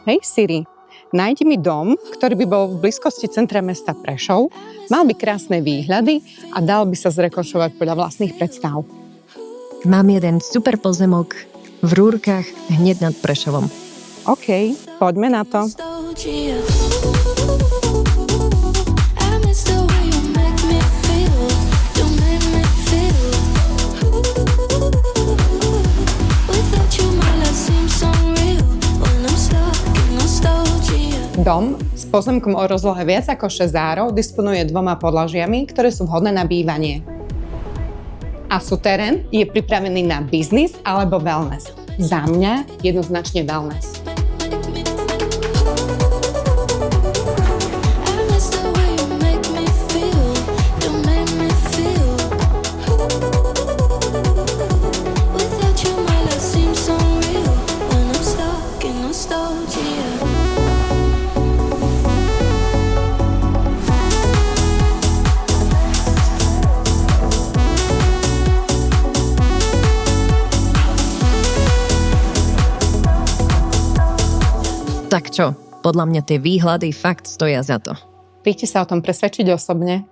Hej Siri, nájdi mi dom, ktorý by bol v blízkosti centra mesta Prešov, mal by krásne výhľady a dal by sa zrekonštruovať podľa vlastných predstav. Mám jeden super pozemok v Rúrkach hneď nad Prešovom. OK, poďme na to. Dom s pozemkom o rozlohe viac ako 6 árov disponuje 2 podlažiami, ktoré sú vhodné na bývanie. A súterén je pripravený na biznis alebo wellness. Za mňa jednoznačne wellness. Tak čo, podľa mňa tie výhľady fakt stoja za to. Príďte sa o tom presvedčiť osobne.